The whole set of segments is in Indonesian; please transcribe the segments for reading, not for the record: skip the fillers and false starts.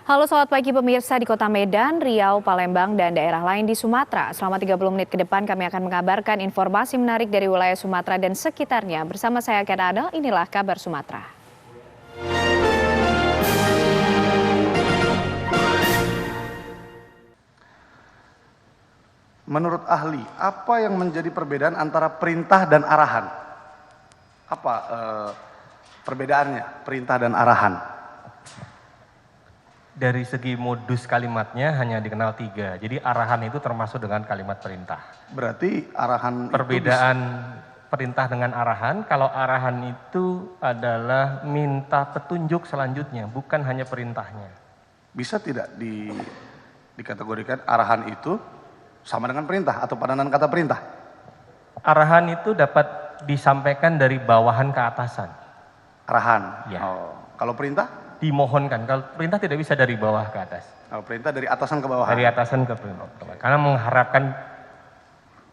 Halo selamat pagi pemirsa di Kota Medan, Riau, Palembang, dan daerah lain di Sumatera. Selama 30 menit ke depan kami akan mengabarkan informasi menarik dari wilayah Sumatera dan sekitarnya. Bersama saya Ken Adel, inilah kabar Sumatera. Menurut ahli, apa yang menjadi perbedaan antara perintah dan arahan? Apa perbedaannya, perintah dan arahan? Dari segi modus kalimatnya hanya dikenal 3. Jadi arahan itu termasuk dengan kalimat perintah. Berarti arahan Perbedaan perintah dengan arahan, kalau arahan itu adalah minta petunjuk selanjutnya, bukan hanya perintahnya. bisa tidak dikategorikan arahan itu sama dengan perintah atau padanan kata perintah? Arahan itu dapat disampaikan dari bawahan ke atasan. Arahan. Ya. Oh. Kalau perintah? Dimohonkan, kalau perintah tidak bisa dari bawah ke atas. Kalau perintah dari atasan ke bawahan? Dari atasan ke bawah. Karena mengharapkan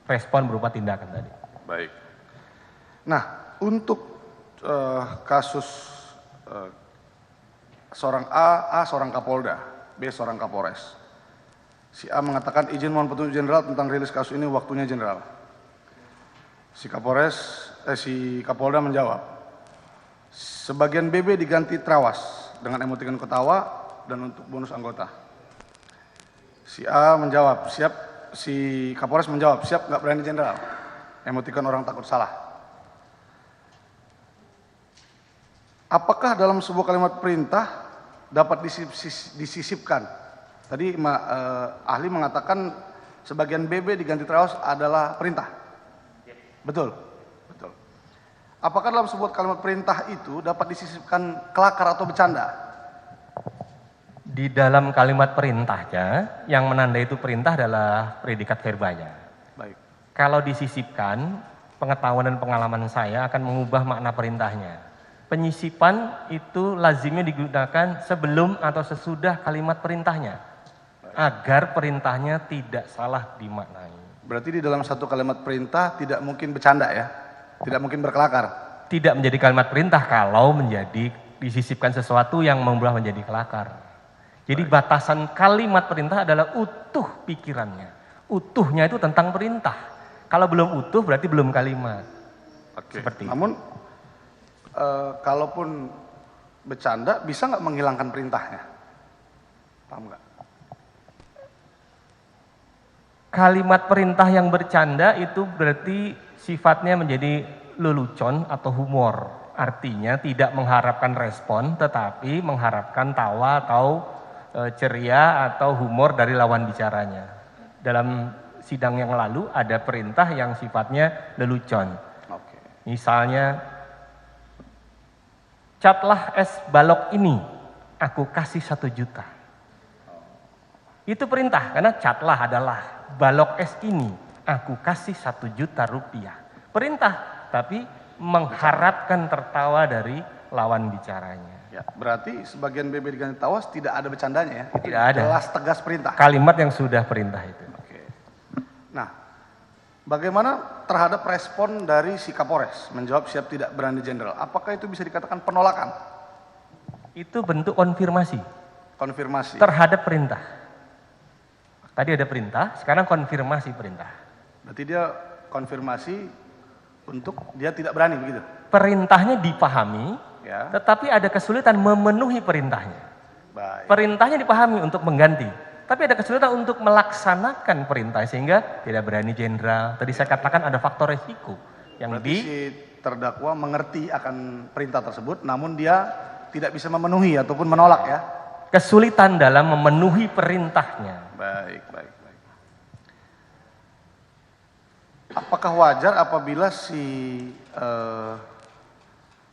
respon berupa tindakan tadi. Baik. Nah, untuk kasus seorang A seorang Kapolda, B seorang Kapolres. Si A mengatakan izin mohon petunjuk jenderal tentang rilis kasus ini, waktunya jenderal. Si Kapolda menjawab, sebagian BB diganti Trawas dengan emotikon ketawa dan untuk bonus anggota. Si A menjawab, siap. Si Kapolres menjawab, siap nggak berani jenderal. Emotikon orang takut salah. Apakah dalam sebuah kalimat perintah dapat disisipkan? Tadi ahli mengatakan sebagian BB diganti Trawas adalah perintah. Betul? Betul. Apakah dalam sebuah kalimat perintah itu dapat disisipkan kelakar atau bercanda? Di dalam kalimat perintahnya, yang menandai itu perintah adalah predikat verbanya. Baik. Kalau disisipkan, pengetahuan dan pengalaman saya akan mengubah makna perintahnya. Penyisipan itu lazimnya digunakan sebelum atau sesudah kalimat perintahnya, agar perintahnya tidak salah dimaknai. Berarti di dalam satu kalimat perintah tidak mungkin bercanda ya? Tidak mungkin berkelakar? Tidak menjadi kalimat perintah kalau menjadi disisipkan sesuatu yang membuat menjadi kelakar. Jadi batasan kalimat perintah adalah utuh pikirannya. Utuhnya itu tentang perintah. Kalau belum utuh berarti belum kalimat. Oke. Seperti Namun kalaupun bercanda bisa nggak menghilangkan perintahnya? Paham nggak? Kalimat perintah yang bercanda itu berarti sifatnya menjadi lelucon atau humor. Artinya tidak mengharapkan respon tetapi mengharapkan tawa atau ceria atau humor dari lawan bicaranya. Dalam sidang yang lalu ada perintah yang sifatnya lelucon. Oke. Misalnya, catlah es balok ini, aku kasih 1 juta. Itu perintah, karena catlah adalah balok es ini, aku kasih 1 juta rupiah. Perintah, tapi mengharapkan tertawa dari lawan bicaranya. Ya, berarti sebagian BB diganti Trawas tidak ada bercandanya ya? Itu Tidak ada. jelas tegas perintah. Kalimat yang sudah perintah itu. Oke. Nah, bagaimana terhadap respon dari si Kapolres menjawab siap tidak berani jenderal? Apakah itu bisa dikatakan penolakan? Itu bentuk konfirmasi Konfirmasi. terhadap perintah. Tadi ada perintah, sekarang konfirmasi perintah. Berarti dia konfirmasi untuk dia tidak berani begitu? Perintahnya dipahami, Ya. tetapi ada kesulitan memenuhi perintahnya. Baik. Perintahnya dipahami untuk mengganti, tapi ada kesulitan untuk melaksanakan perintah sehingga tidak berani jenderal. Tadi saya katakan ada faktor resiko yang Berarti si terdakwa mengerti akan perintah tersebut, namun dia tidak bisa memenuhi ataupun menolak ya? kesulitan dalam memenuhi perintahnya. Baik, baik, baik. Apakah wajar apabila si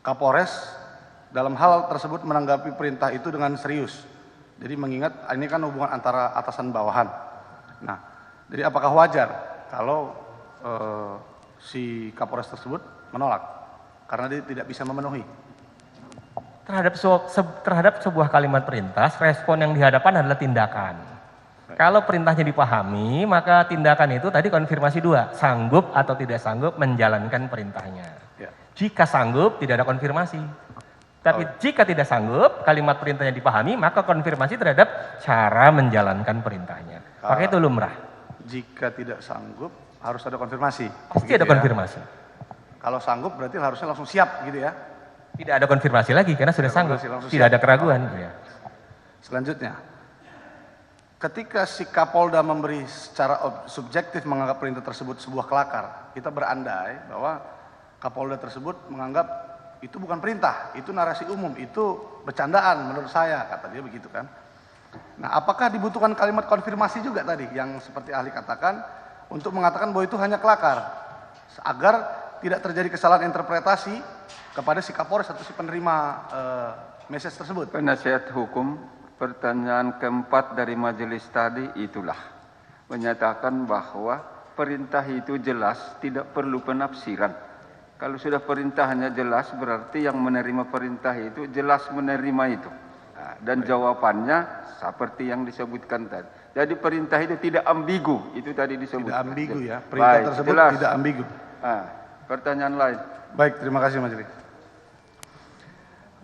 Kapolres dalam hal tersebut menanggapi perintah itu dengan serius? Jadi mengingat ini kan hubungan antara atasan bawahan. Nah, jadi apakah wajar kalau si Kapolres tersebut menolak karena dia tidak bisa memenuhi? Terhadap sebuah kalimat perintah, respon yang dihadapkan adalah tindakan. Kalau perintahnya dipahami, maka tindakan itu tadi konfirmasi 2, sanggup atau tidak sanggup menjalankan perintahnya. Ya. Jika sanggup, tidak ada konfirmasi. Tapi jika tidak sanggup, kalimat perintahnya dipahami, maka konfirmasi terhadap cara menjalankan perintahnya. Maka itu lumrah. Jika tidak sanggup, harus ada konfirmasi. Pasti Begitu ada ya. konfirmasi. Kalau sanggup berarti harusnya langsung siap gitu ya. Tidak ada konfirmasi lagi karena sudah sanggup. Langsung Tidak siap. ada keraguan. Ya. Selanjutnya, ketika si Kapolda memberi secara subjektif menganggap perintah tersebut sebuah kelakar, kita berandai bahwa Kapolda tersebut menganggap itu bukan perintah, itu narasi umum, itu bercandaan menurut saya, kata dia begitu kan. Nah, apakah dibutuhkan kalimat konfirmasi juga tadi yang seperti ahli katakan untuk mengatakan bahwa itu hanya kelakar agar tidak terjadi kesalahan interpretasi kepada si Kapolres atau si penerima message tersebut. Penasihat hukum, pertanyaan keempat dari majelis tadi itulah menyatakan bahwa perintah itu jelas, tidak perlu penafsiran. Kalau sudah perintahnya jelas, berarti yang menerima perintah itu jelas menerima itu. Nah, dan jawabannya seperti yang disebutkan tadi. Jadi perintah itu tidak ambigu, itu tadi disebut. Tidak ambigu ya, perintah tersebut jelas. tidak ambigu. Nah, pertanyaan lain. Baik, terima kasih majelis.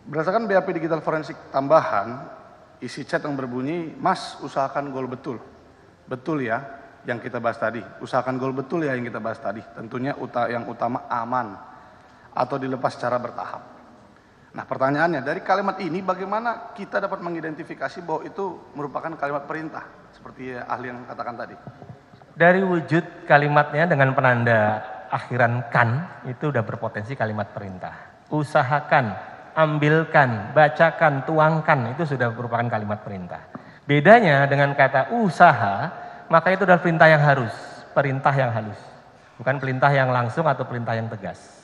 Berdasarkan BAP digital forensik tambahan, isi chat yang berbunyi, Mas usahakan gol betul. Betul ya, yang kita bahas tadi. Usahakan gol betul ya yang kita bahas tadi. Tentunya yang utama aman atau dilepas secara bertahap. Nah, pertanyaannya, dari kalimat ini bagaimana kita dapat mengidentifikasi bahwa itu merupakan kalimat perintah seperti ahli yang katakan tadi? Dari wujud kalimatnya dengan penanda akhiran kan, itu udah berpotensi kalimat perintah. Usahakan, ambilkan, bacakan, tuangkan, itu sudah merupakan kalimat perintah. Bedanya dengan kata usaha, maka itu adalah perintah yang harus, perintah yang halus. Bukan perintah yang langsung atau perintah yang tegas.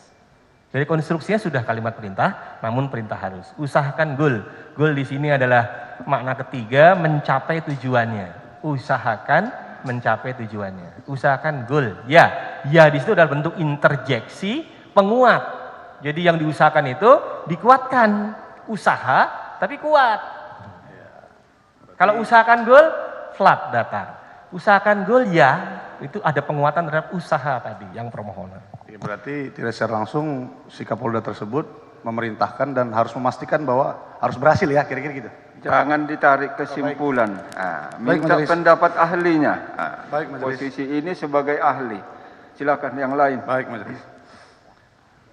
Jadi konstruksinya sudah kalimat perintah, namun perintah harus. Usahakan goal. Goal di sini adalah makna ketiga, mencapai tujuannya. Usahakan mencapai tujuannya. Usahakan goal. Ya di situ adalah bentuk interjeksi penguat. Jadi yang diusahakan itu dikuatkan. Usaha tapi kuat. Kalau usahakan goal, flat datar. Usahakan goal ya, itu ada penguatan terhadap usaha tadi yang permohonan. Ya, berarti tidak secara langsung si Kapolda tersebut memerintahkan dan harus memastikan bahwa harus berhasil ya, kira-kira gitu. Jangan ditarik kesimpulan. Minta majelis. pendapat ahlinya. Baik, majelis. Posisi ini sebagai ahli. Silakan yang lain. Baik, majelis.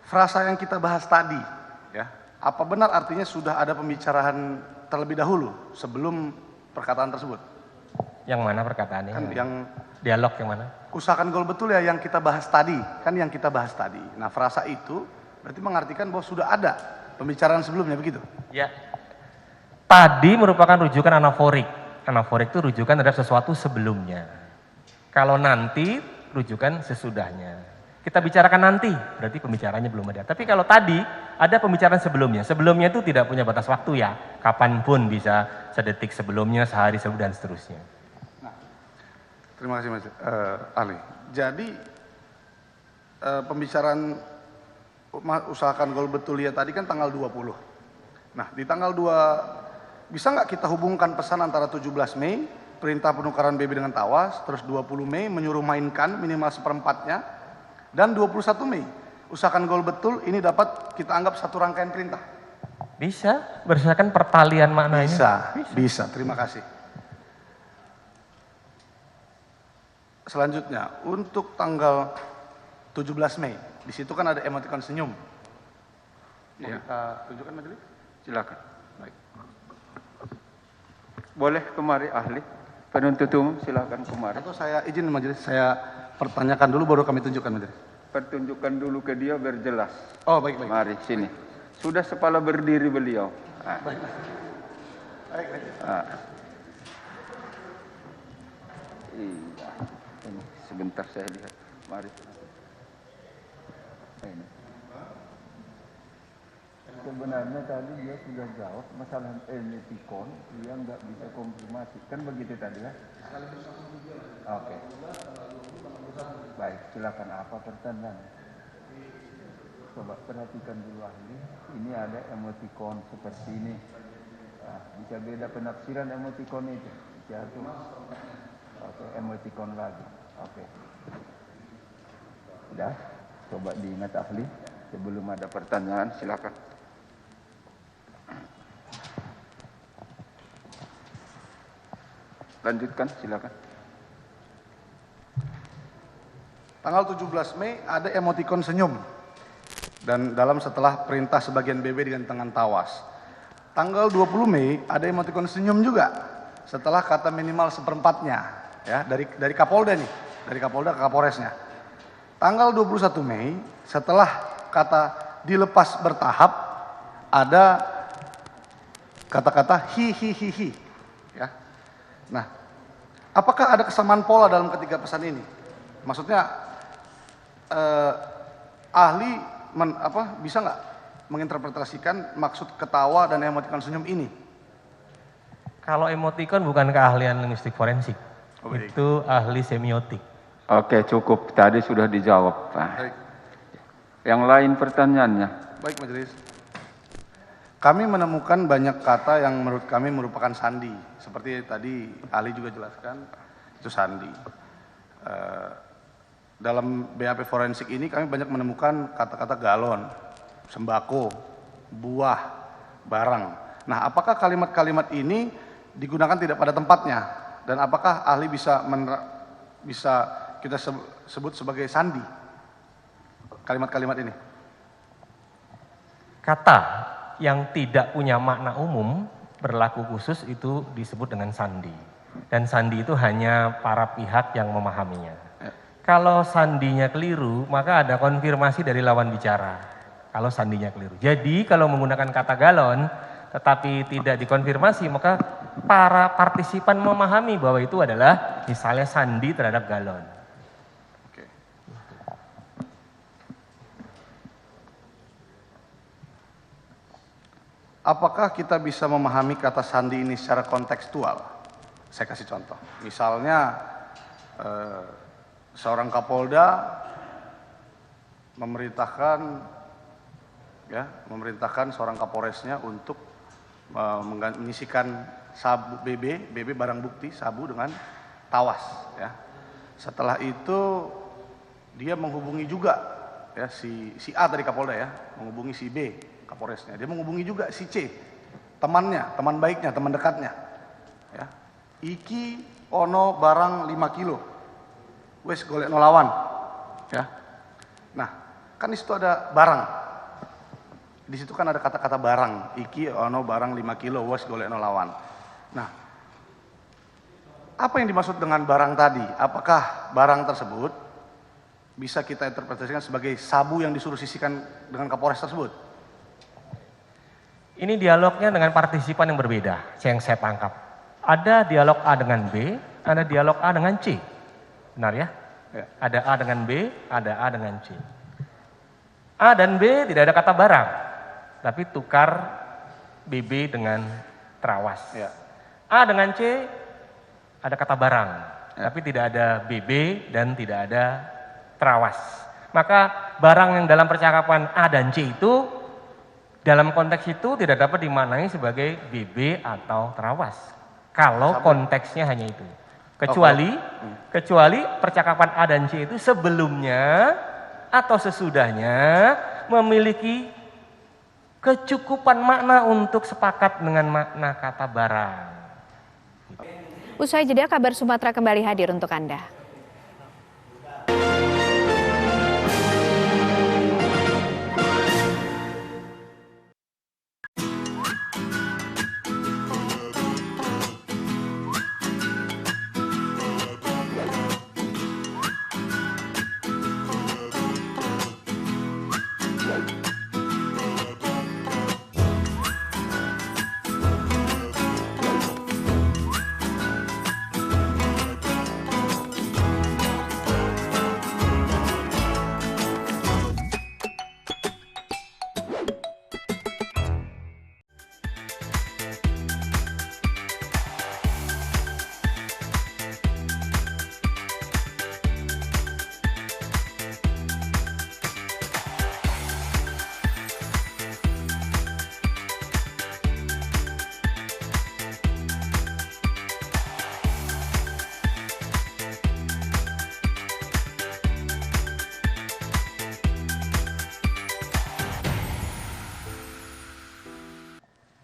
Frasa yang kita bahas tadi, ya, apa benar artinya sudah ada pembicaraan terlebih dahulu sebelum perkataan tersebut? Yang mana perkataannya? Kan yang dialog yang mana? usahakan gol betul ya yang kita bahas tadi, kan yang kita bahas tadi. Nah, frasa itu berarti mengartikan bahwa sudah ada pembicaraan sebelumnya begitu. Ya. Tadi merupakan rujukan anaforik. Anaforik itu rujukan terhadap sesuatu sebelumnya. Kalau nanti rujukan sesudahnya. Kita bicarakan nanti, berarti pembicaranya belum ada. Tapi kalau tadi ada pembicaraan sebelumnya. Sebelumnya itu tidak punya batas waktu ya. Kapanpun bisa, sedetik sebelumnya, sehari sebelum dan seterusnya. Terima kasih Mas Ali. Jadi pembicaraan usahakan gol betul ya tadi kan tanggal 20. Nah, di tanggal 2 bisa nggak kita hubungkan pesan antara 17 Mei perintah penukaran BB dengan tawas, terus 20 Mei menyuruh mainkan minimal seperempatnya, dan 21 Mei usahakan gol betul ini dapat kita anggap satu rangkaian perintah. Bisa, berdasarkan pertalian maknanya. Bisa. Terima kasih. Selanjutnya, untuk tanggal 17 Mei, di situ kan ada emoticon senyum. Mau kita tunjukkan majelis? Silakan. Baik. Boleh kemari ahli. Penuntut umum silakan kemari. Atau saya izin majelis, saya pertanyakan dulu baru kami tunjukkan majelis. Pertunjukkan dulu ke dia biar jelas. Oh, baik. Mari sini. Sudah sepala berdiri beliau. Baik. Iya. Ini sebentar saya lihat. Mari. Ini. Sebenarnya tadi dia sudah jawab masalah emoticon, dia nggak bisa konfirmasi. Kan begitu tadi ya? Oke. Baik, silakan apa pertanyaan? Coba perhatikan dulu ahli. Ini ada emoticon seperti ini. Nah, bisa beda penafsiran emoticon itu. Jatuh. Oke, emoticon lagi. Oke. Sudah? Coba diingat ahli. Sebelum ada pertanyaan, silakan. Lanjutkan, silakan. Tanggal 17 Mei ada emotikon senyum. Dan dalam setelah perintah sebagian BB dengan tangan tawas. Tanggal 20 Mei ada emotikon senyum juga. Setelah kata minimal seperempatnya. Ya, dari Kapolda nih. Dari Kapolda ke Kapolresnya. Tanggal 21 Mei setelah kata dilepas bertahap ada kata-kata hi. Ya. Nah, apakah ada kesamaan pola dalam ketiga pesan ini? Maksudnya ahli bisa nggak menginterpretasikan maksud ketawa dan emotikon senyum ini? Kalau emotikon bukan keahlian linguistik forensik, itu ahli semiotik. Oke, cukup. Tadi sudah dijawab, Pak. Baik. Yang lain pertanyaannya. Baik, Majelis. Kami menemukan banyak kata yang menurut kami merupakan sandi. Seperti tadi ahli juga jelaskan, itu sandi. Dalam BAP forensik ini kami banyak menemukan kata-kata galon, sembako, buah, barang. Nah, apakah kalimat-kalimat ini digunakan tidak pada tempatnya? Dan apakah ahli bisa kita sebut sebagai sandi kalimat-kalimat ini? Kata yang tidak punya makna umum berlaku khusus itu disebut dengan sandi. Dan sandi itu hanya para pihak yang memahaminya. Ya. Kalau sandinya keliru, maka ada konfirmasi dari lawan bicara. Kalau sandinya keliru. Jadi kalau menggunakan kata galon, tetapi tidak dikonfirmasi, maka para partisipan memahami bahwa itu adalah misalnya sandi terhadap galon. Oke. Apakah kita bisa memahami kata sandi ini secara kontekstual? Saya kasih contoh. Misalnya seorang Kapolda memerintahkan seorang Kapolresnya untuk mengisikan sabu BB barang bukti sabu dengan tawas. Ya. Setelah itu dia menghubungi juga ya si A dari Kapolda ya, menghubungi si B Kapolresnya. Dia menghubungi juga si C, temannya, teman baiknya, teman dekatnya. Ya. Iki ono barang 5 kilo. Wes golek nolawan. Ya. Nah, kan di situ ada barang. Di situ kan ada kata-kata barang. Iki ono barang 5 kilo, wes golek nolawan. Nah, apa yang dimaksud dengan barang tadi? Apakah barang tersebut bisa kita interpretasikan sebagai sabu yang disuruh sisihkan dengan Kapolres tersebut? Ini dialognya dengan partisipan yang berbeda, yang saya tangkap. Ada dialog A dengan B, ada dialog A dengan C. Benar ya? Ya. Ada A dengan B, ada A dengan C. A dan B tidak ada kata barang, tapi tukar BB dengan terawas. Ya. A dengan C ada kata barang, Ya. tapi tidak ada BB dan tidak ada terawas. Maka barang yang dalam percakapan A dan C itu dalam konteks itu tidak dapat dimaknai sebagai BB atau terawas. Kalau konteksnya hanya itu. Kecuali percakapan A dan C itu sebelumnya atau sesudahnya memiliki kecukupan makna untuk sepakat dengan makna kata barang. Usai jeda, Kabar Sumatera kembali hadir untuk Anda.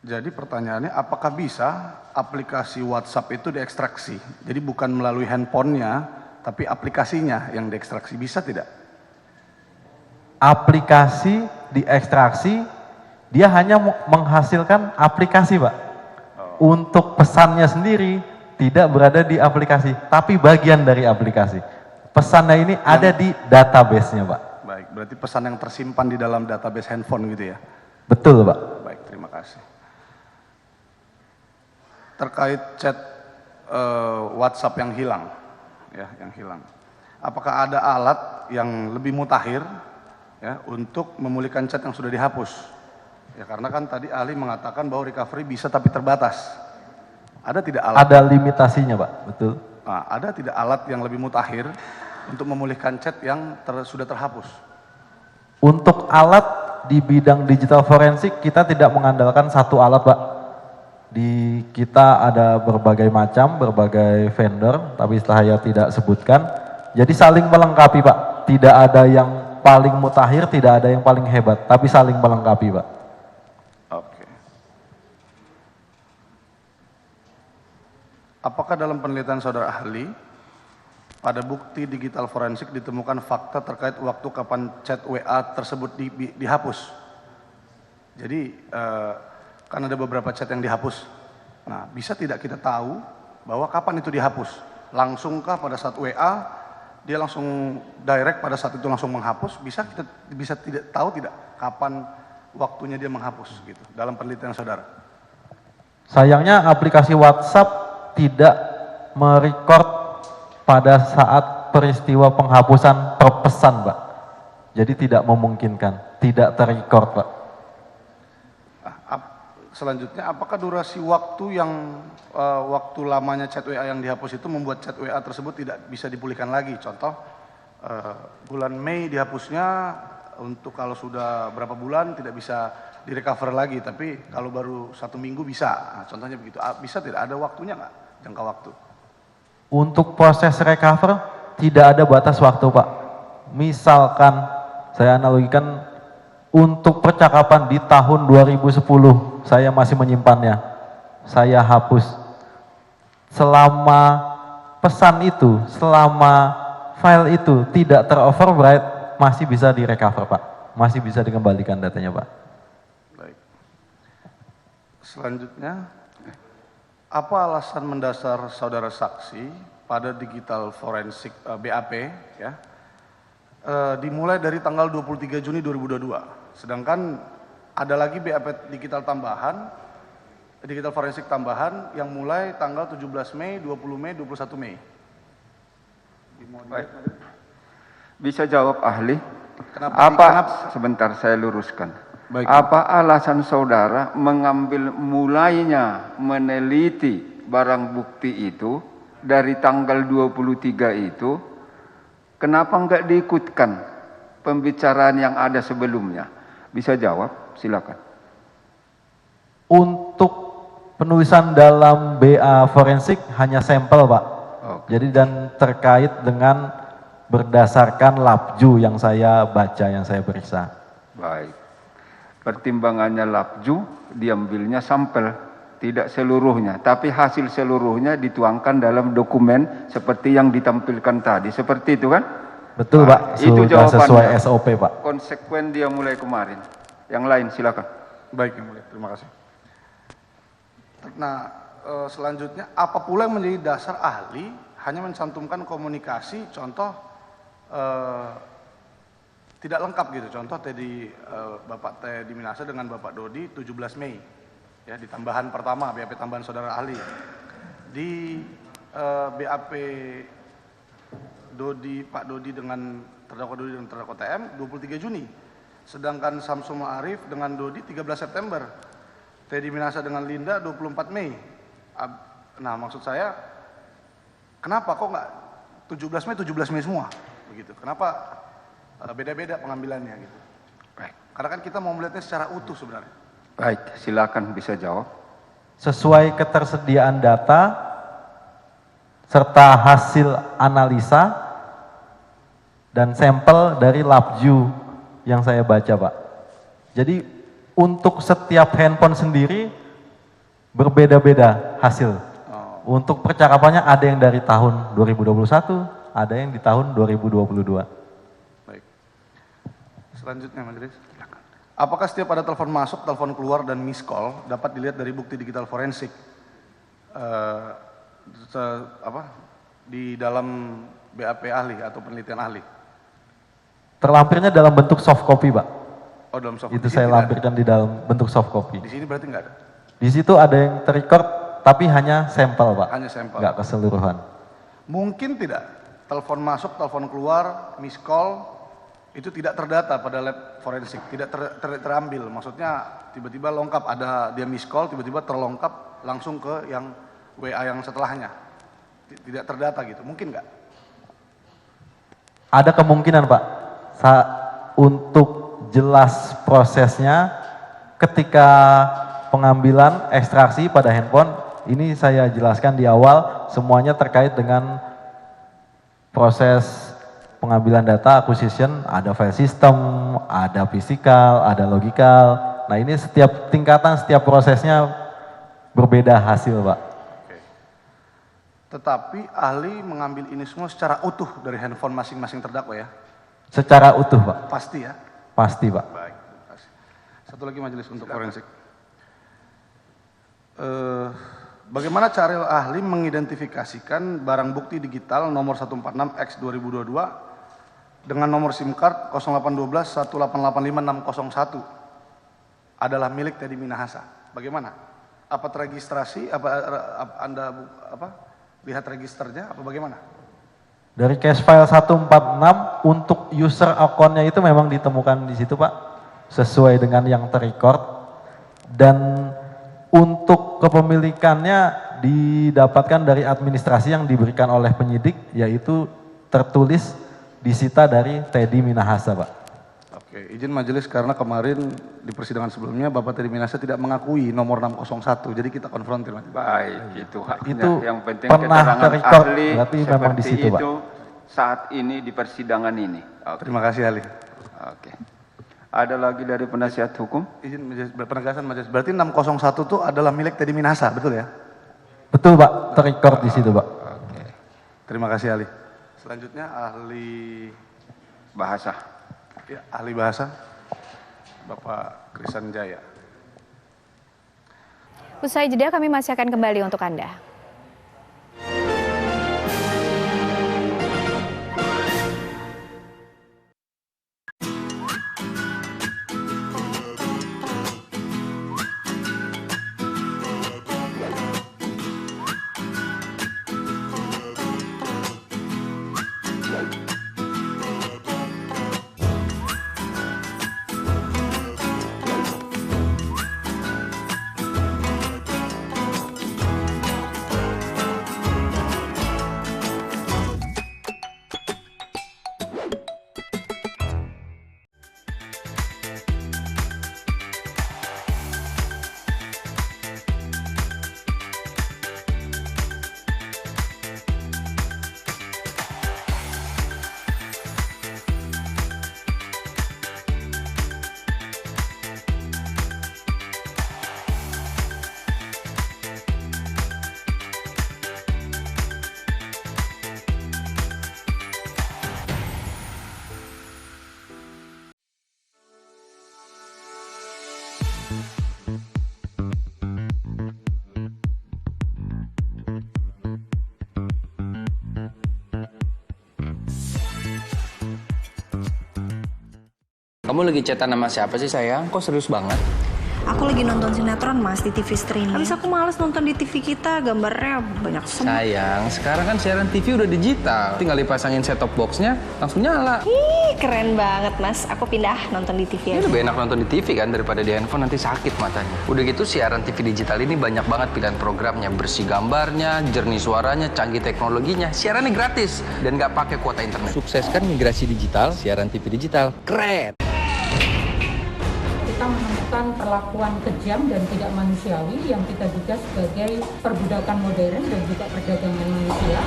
Jadi pertanyaannya, apakah bisa aplikasi WhatsApp itu diekstraksi? Jadi bukan melalui handphonenya, tapi aplikasinya yang diekstraksi, bisa tidak? Aplikasi diekstraksi, dia hanya menghasilkan aplikasi, Pak. Untuk pesannya sendiri tidak berada di aplikasi, tapi bagian dari aplikasi. Pesannya ini ada di database-nya, Pak. Baik, berarti pesan yang tersimpan di dalam database handphone gitu ya? Betul, Pak. Baik, terima kasih. Terkait chat WhatsApp yang hilang, ya, yang hilang. Apakah ada alat yang lebih mutakhir, ya, untuk memulihkan chat yang sudah dihapus? Ya, karena kan tadi ahli mengatakan bahwa recovery bisa tapi terbatas. Ada tidak alat? Ada limitasinya, Pak. Betul. Nah, ada tidak alat yang lebih mutakhir untuk memulihkan chat yang sudah terhapus? Untuk alat di bidang digital forensik, kita tidak mengandalkan satu alat, Pak. Di kita ada berbagai macam, berbagai vendor, tapi saya tidak sebutkan. Jadi saling melengkapi, Pak. Tidak ada yang paling mutakhir, tidak ada yang paling hebat, tapi saling melengkapi, Pak. Oke. Apakah dalam penelitian saudara ahli, pada bukti digital forensik ditemukan fakta terkait waktu kapan chat WA tersebut dihapus? Jadi, kan ada beberapa chat yang dihapus. Nah, bisa tidak kita tahu bahwa kapan itu dihapus? Langsungkah pada saat WA, dia langsung direct pada saat itu langsung menghapus? Kita bisa tidak tahu tidak kapan waktunya dia menghapus gitu dalam penelitian saudara? Sayangnya aplikasi WhatsApp tidak merecord pada saat peristiwa penghapusan per pesan, Pak. Jadi tidak memungkinkan, tidak terrecord, Pak. Selanjutnya, apakah durasi waktu yang waktu lamanya chat WA yang dihapus itu membuat chat WA tersebut tidak bisa dipulihkan lagi? Contoh, bulan Mei dihapusnya, untuk kalau sudah berapa bulan tidak bisa direcover lagi, tapi kalau baru 1 minggu bisa. Nah, contohnya begitu. Bisa tidak? Ada waktunya nggak? Jangka waktu? Untuk proses recover tidak ada batas waktu, Pak. Misalkan saya analogikan untuk percakapan di tahun 2010, saya masih menyimpannya, saya hapus. Selama pesan itu, selama file itu tidak teroverwrite, masih bisa direcover, Pak. Masih bisa dikembalikan datanya, Pak. Baik. Selanjutnya, apa alasan mendasar saudara saksi pada digital forensik BAP, ya, dimulai dari tanggal 23 Juni 2022, sedangkan ada lagi BAP digital tambahan, digital forensik tambahan yang mulai tanggal 17 Mei, 20 Mei, 21 Mei. Baik. Bisa jawab ahli? Sebentar saya luruskan. Baik. Apa alasan saudara mengambil mulainya meneliti barang bukti itu dari tanggal 23 itu, kenapa enggak diikutkan pembicaraan yang ada sebelumnya? Bisa jawab? Silakan. Untuk penulisan dalam BA forensik hanya sampel, Pak. Jadi dan terkait dengan berdasarkan labju yang saya baca, yang saya periksa. Baik. Pertimbangannya labju, diambilnya sampel, tidak seluruhnya, tapi hasil seluruhnya dituangkan dalam dokumen seperti yang ditampilkan tadi. Seperti itu kan? Betul, Pak. Itu Sudah jawabannya. sesuai SOP, Pak. Konsekuen dia mulai kemarin. Yang lain silakan. Baik, Yang Mulia, terima kasih. Nah, selanjutnya, apa pula yang menjadi dasar ahli hanya mencantumkan komunikasi, contoh tidak lengkap gitu, contoh tadi Bapak Teddy Minasa dengan Bapak Dodi 17 Mei, ya, di tambahan pertama, BAP tambahan saudara ahli. Di BAP Pak Dodi dengan terdakwa Dodi dan terdakwa TM 23 Juni. Sedangkan Samsul Ma'arif dengan Dodi 13 September. Teddy Minasa dengan Linda 24 Mei. Nah, maksud saya, kenapa kok nggak 17 Mei semua? Begitu. Kenapa beda-beda pengambilannya gitu? Baik. Karena kan kita mau melihatnya secara utuh sebenarnya. Baik, silakan bisa jawab. Sesuai ketersediaan data serta hasil analisa dan sampel dari labju yang saya baca, Pak. Jadi untuk setiap handphone sendiri berbeda-beda hasil. Untuk percakapannya ada yang dari tahun 2021, ada yang di tahun 2022. Baik. Selanjutnya Majelis. Apakah setiap ada telepon masuk, telepon keluar, dan miss call dapat dilihat dari bukti digital forensik di dalam BAP ahli atau penelitian ahli? Terlampirnya dalam bentuk soft copy, Pak. Oh, dalam soft Itu copy. saya lampirkan di dalam bentuk soft copy. Di sini berarti nggak ada? Di situ ada yang terrecord, tapi hanya sampel, Pak. Hanya sampel. Nggak keseluruhan. Mungkin tidak telepon masuk, telepon keluar, miss call itu tidak terdata pada lab forensik, tidak terambil. Maksudnya tiba-tiba lengkap, ada dia miss call, tiba-tiba terlengkap langsung ke yang WA yang setelahnya. Tidak terdata gitu, mungkin nggak? Ada kemungkinan, Pak. Untuk jelas prosesnya ketika pengambilan ekstraksi pada handphone, ini saya jelaskan di awal, semuanya terkait dengan proses pengambilan data acquisition, ada file system, ada physical, ada logical. Nah ini setiap tingkatan, setiap prosesnya berbeda hasil, Pak. Oke. Tetapi ahli mengambil ini semua secara utuh dari handphone masing-masing terdakwa ya? Secara utuh, Pak. Pasti ya? Pasti, Pak. Baik, terima kasih. Satu lagi Majelis untuk forensik. Bagaimana cara ahli mengidentifikasikan barang bukti digital nomor 146X 2022 dengan nomor SIM card 0812 1885601 adalah milik Teddy Minahasa? Bagaimana? Apa terregistrasi? Anda lihat registernya? Apa bagaimana? Dari case file 146 untuk user account-nya itu memang ditemukan di situ, Pak, sesuai dengan yang terrecord. Dan untuk kepemilikannya didapatkan dari administrasi yang diberikan oleh penyidik, yaitu tertulis disita dari Teddy Minahasa, Pak. Oke, izin majelis karena kemarin di persidangan sebelumnya Bapak Teddy Minahasa tidak mengakui nomor 601, jadi kita konfrontir. Baik, itu haknya. Itu yang penting pernah keterangan terrecord, ahli berarti memang di seperti situ, Pak. itu saat ini di persidangan ini. Oke. Terima kasih ahli. Oke. Ada lagi dari penasihat hukum? Izin majelis, penegasan majelis. Berarti 601 itu adalah milik Teddy Minahasa, betul ya? Betul, Pak, terrecord di situ, Pak. Oke. Terima kasih ahli. Selanjutnya ahli Bahasa. ya, ahli bahasa Bapak Krisan Jaya. Usai jeda kami masih akan kembali untuk Anda. Kamu lagi chatan sama siapa sih sayang? Kok serius banget? Aku lagi nonton sinetron mas di TV streaming. Habis aku males nonton di TV kita, gambarnya banyak semut. Sayang, sekarang kan siaran TV udah digital. Tinggal dipasangin set-top box-nya, langsung nyala. Ih, keren banget mas. Aku pindah nonton di TV Ini aja. lebih enak nonton di TV kan daripada di handphone, nanti sakit matanya. Udah gitu siaran TV digital ini banyak banget pilihan programnya. Bersih gambarnya, jernih suaranya, canggih teknologinya. Siarannya gratis dan nggak pakai kuota internet. Sukseskan migrasi digital, siaran TV digital. Keren! Kita menemukan perlakuan kejam dan tidak manusiawi yang kita duga sebagai perbudakan modern dan juga perdagangan manusia.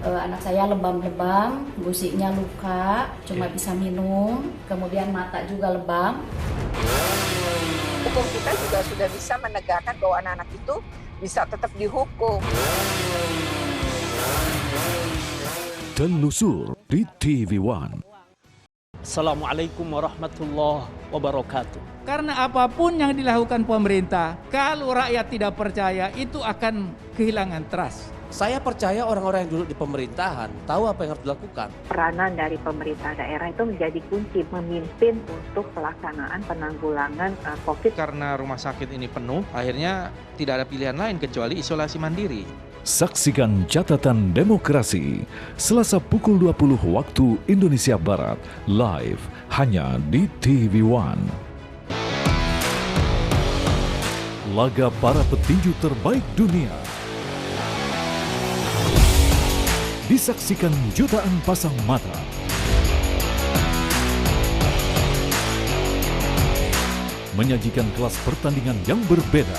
Anak saya lebam-lebam, gusiknya luka, cuma bisa minum, kemudian mata juga lebam. Hukum kita juga sudah bisa menegakkan bahwa anak-anak itu bisa tetap dihukum. Telusur di TV One. Assalamualaikum warahmatullahi wabarakatuh. Karena apapun yang dilakukan pemerintah, kalau rakyat tidak percaya, itu akan kehilangan trust. Saya percaya orang-orang yang duduk di pemerintahan tahu apa yang harus dilakukan. Peranan dari pemerintah daerah itu menjadi kunci memimpin untuk pelaksanaan penanggulangan COVID. Karena rumah sakit ini penuh, akhirnya tidak ada pilihan lain kecuali isolasi mandiri. Saksikan Catatan Demokrasi Selasa pukul 20 waktu Indonesia Barat live hanya di TV One. Laga para petinju terbaik dunia disaksikan jutaan pasang mata. Menyajikan kelas pertandingan yang berbeda.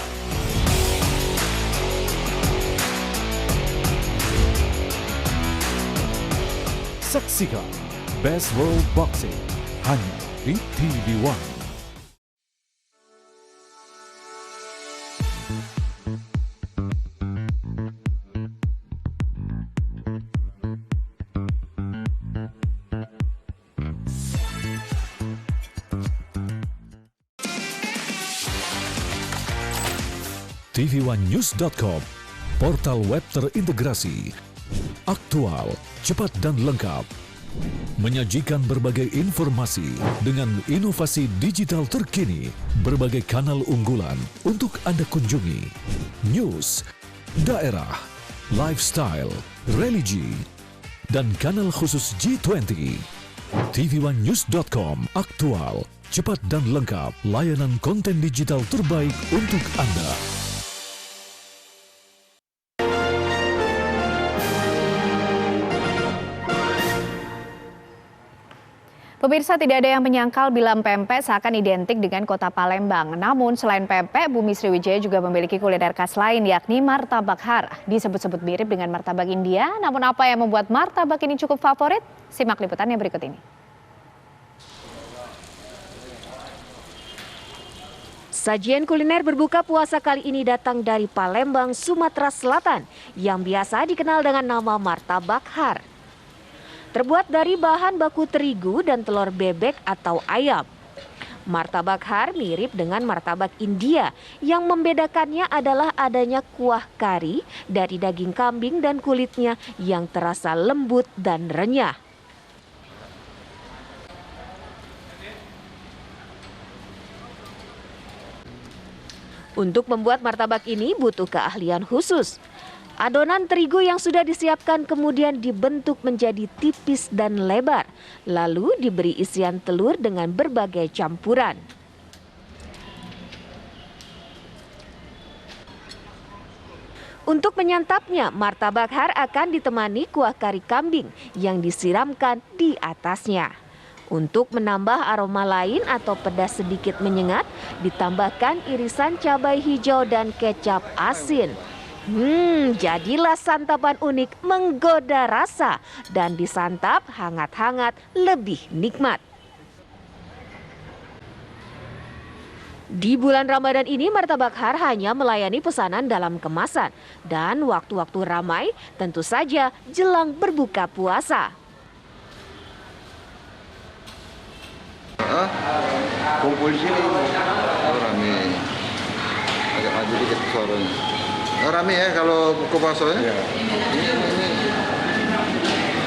Saksikan Best World Boxing hanya di TV One. tvOneNews.com, portal web terintegrasi, aktual, cepat dan lengkap. Menyajikan berbagai informasi dengan inovasi digital terkini, berbagai kanal unggulan untuk Anda kunjungi. News, daerah, lifestyle, religi, dan kanal khusus G20. tvOneNews.com, aktual, cepat dan lengkap, layanan konten digital terbaik untuk Anda. Pemirsa, tidak ada yang menyangkal bila pempek seakan identik dengan kota Palembang. Namun selain pempek, Bumi Sriwijaya juga memiliki kuliner khas lain yakni martabak har. Disebut-sebut mirip dengan martabak India, namun apa yang membuat martabak ini cukup favorit? Simak liputannya berikut ini. Sajian kuliner berbuka puasa kali ini datang dari Palembang, Sumatera Selatan yang biasa dikenal dengan nama martabak har. Terbuat dari bahan baku terigu dan telur bebek atau ayam. Martabak har mirip dengan martabak India. Yang membedakannya adalah adanya kuah kari dari daging kambing dan kulitnya yang terasa lembut dan renyah. Untuk membuat martabak ini butuh keahlian khusus. Adonan terigu yang sudah disiapkan kemudian dibentuk menjadi tipis dan lebar, lalu diberi isian telur dengan berbagai campuran. Untuk menyantapnya, martabak har akan ditemani kuah kari kambing yang disiramkan di atasnya. Untuk menambah aroma lain atau pedas sedikit menyengat, ditambahkan irisan cabai hijau dan kecap asin. Jadilah santapan unik menggoda rasa dan disantap hangat-hangat lebih nikmat. Di bulan Ramadan ini martabak har hanya melayani pesanan dalam kemasan dan waktu-waktu ramai tentu saja jelang berbuka puasa. Kumpul di sini rame, agak maju dikit suaranya. Rame ya kalau buka puasa ya? Ini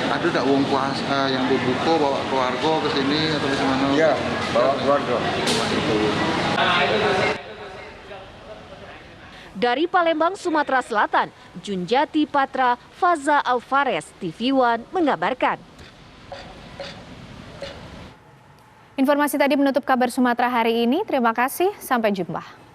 ada tak uang puasa yang dibuka bawa keluarga ke sini atau bagaimana? Iya, bawa keluarga. Dari Palembang, Sumatera Selatan, Junjati Patra, Faza Alvarez, TV One mengabarkan. Informasi tadi menutup kabar Sumatera hari ini. Terima kasih, sampai jumpa.